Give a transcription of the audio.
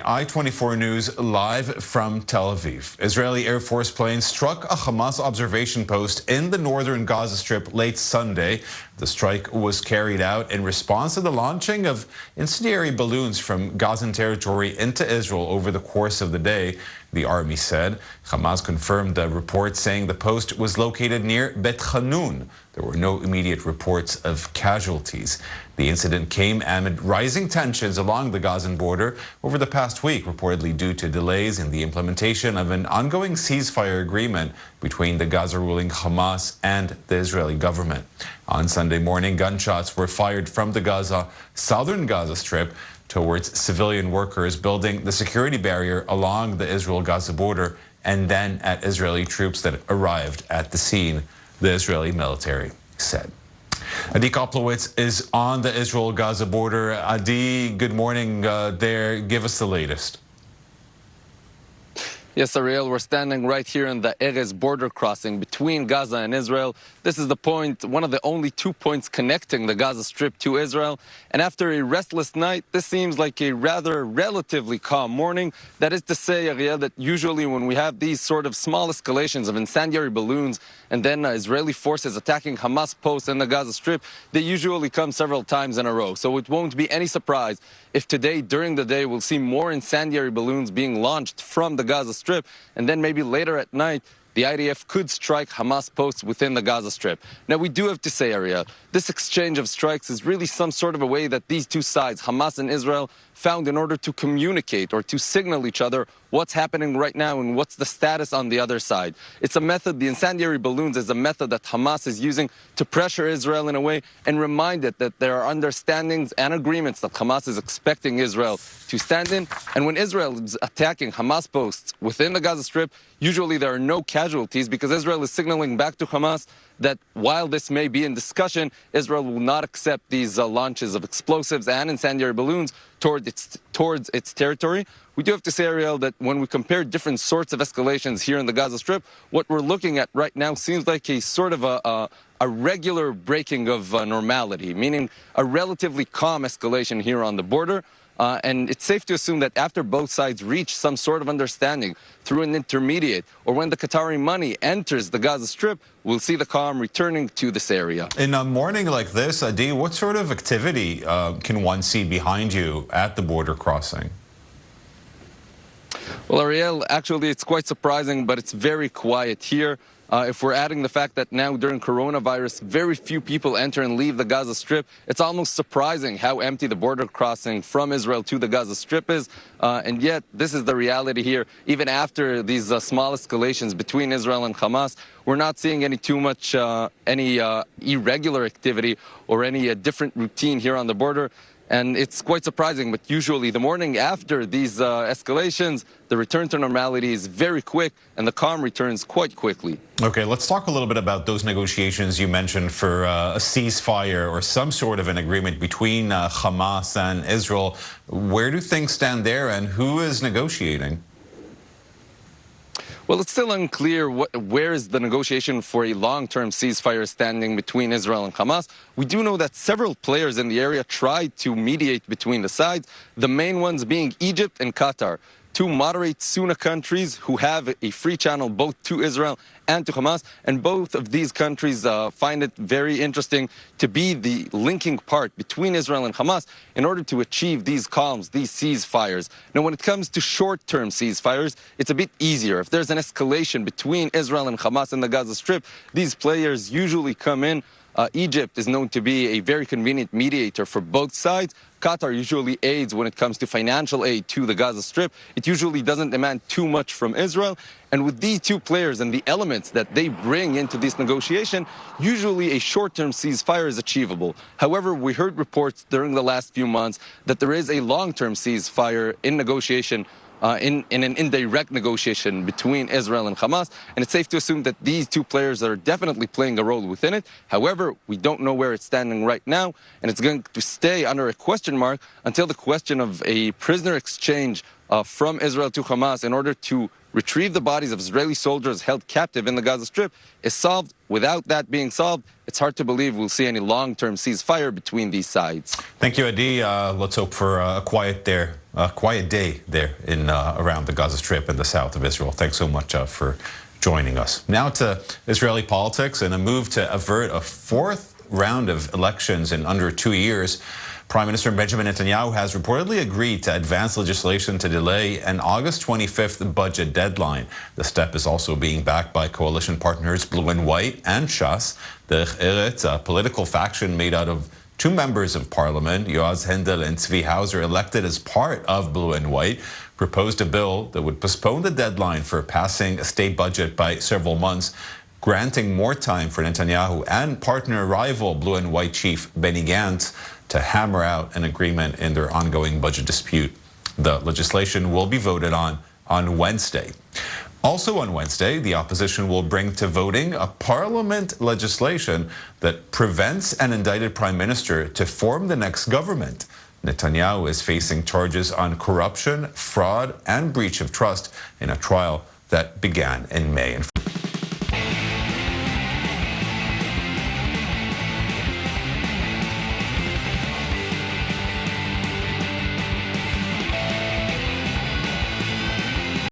I-24 News live from Tel Aviv. Israeli Air Force planes struck a Hamas observation post in the northern Gaza Strip late Sunday. The strike was carried out in response to the launching of incendiary balloons from Gazan territory into Israel over the course of the day, the army said. Hamas confirmed the report, saying the post was located near Bet Hanun. There were no immediate reports of casualties. The incident came amid rising tensions along the Gazan border over the past week, reportedly due to delays in the implementation of an ongoing ceasefire agreement between the Gaza ruling Hamas and the Israeli government. On Sunday morning, gunshots were fired from the southern Gaza Strip towards civilian workers building the security barrier along the Israel-Gaza border, and then at Israeli troops that arrived at the scene, the Israeli military said. Adi Koplowitz is on the Israel-Gaza border. Adi, good morning there. Give us the latest. Yes, Ariel, we're standing right here in the Erez border crossing between Gaza and Israel. This is the point, one of the only 2 points connecting the Gaza Strip to Israel. And after a restless night, this seems like a rather relatively calm morning. That is to say, Ariel, that usually when we have these sort of small escalations of incendiary balloons and then Israeli forces attacking Hamas posts in the Gaza Strip, they usually come several times in a row. So it won't be any surprise if today, during the day, we'll see more incendiary balloons being launched from the Gaza Strip, and then maybe later at night, the IDF could strike Hamas posts within the Gaza Strip. Now, we do have to say, Ariel, this exchange of strikes is really some sort of a way that these two sides, Hamas and Israel, found in order to communicate or to signal each other what's happening right now and what's the status on the other side. It's a method, the incendiary balloons is a method that Hamas is using to pressure Israel in a way and remind it that there are understandings and agreements that Hamas is expecting Israel to stand in. And when Israel is attacking Hamas posts within the Gaza Strip, usually there are no casualties because Israel is signaling back to Hamas that while this may be in discussion, Israel will not accept these launches of explosives and incendiary balloons towards its territory. We do have to say, Ariel, that when we compare different sorts of escalations here in the Gaza Strip, what we're looking at right now seems like a sort of a regular breaking of normality, meaning a relatively calm escalation here on the border. And it's safe to assume that after both sides reach some sort of understanding through an intermediate, or when the Qatari money enters the Gaza Strip, we'll see the calm returning to this area. In a morning like this, Adi, what sort of activity can one see behind you at the border crossing? Well, Ariel, actually, it's quite surprising, but it's very quiet here. If we're adding the fact that now during coronavirus, very few people enter and leave the Gaza Strip, it's almost surprising how empty the border crossing from Israel to the Gaza Strip is. And yet, this is the reality here. Even after these small escalations between Israel and Hamas, we're not seeing any irregular activity or any different routine here on the border. And it's quite surprising, but usually the morning after these escalations, the return to normality is very quick and the calm returns quite quickly. Okay, let's talk a little bit about those negotiations you mentioned for a ceasefire or some sort of an agreement between Hamas and Israel. Where do things stand there and who is negotiating? Well, it's still unclear where is the negotiation for a long-term ceasefire standing between Israel and Hamas. We do know that several players in the area tried to mediate between the sides, the main ones being Egypt and Qatar, two moderate Sunni countries who have a free channel both to Israel and to Hamas, and both of these countries find it very interesting to be the linking part between Israel and Hamas in order to achieve these calms, these ceasefires. Now, when it comes to short-term ceasefires, it's a bit easier. If there's an escalation between Israel and Hamas in the Gaza Strip, these players usually come in. Egypt is known to be a very convenient mediator for both sides. Qatar usually aids when it comes to financial aid to the Gaza Strip. It usually doesn't demand too much from Israel. And with these two players and the elements that they bring into this negotiation, usually a short-term ceasefire is achievable. However, we heard reports during the last few months that there is a long-term ceasefire in negotiation in an indirect negotiation between Israel and Hamas, and it's safe to assume that these two players are definitely playing a role within it. However, we don't know where it's standing right now, and it's going to stay under a question mark until the question of a prisoner exchange from Israel to Hamas in order to retrieve the bodies of Israeli soldiers held captive in the Gaza Strip is solved. Without that being solved, it's hard to believe we'll see any long-term ceasefire between these sides. Thank you, Adi. Let's hope for a quiet day there in around the Gaza Strip in the south of Israel. Thanks so much for joining us. Now to Israeli politics and a move to avert a fourth round of elections in under 2 years. Prime Minister Benjamin Netanyahu has reportedly agreed to advance legislation to delay an August 25th budget deadline. The step is also being backed by coalition partners Blue and White and Shas. The Eretz, a political faction made out of 2 members of parliament, Yoaz Hendel and Tzvi Hauser, elected as part of Blue and White, proposed a bill that would postpone the deadline for passing a state budget by several months, granting more time for Netanyahu and partner rival Blue and White chief Benny Gantz to hammer out an agreement in their ongoing budget dispute. The legislation will be voted on Wednesday. Also on Wednesday, the opposition will bring to voting a parliament legislation that prevents an indicted prime minister to form the next government. Netanyahu is facing charges on corruption, fraud, and breach of trust in a trial that began in May.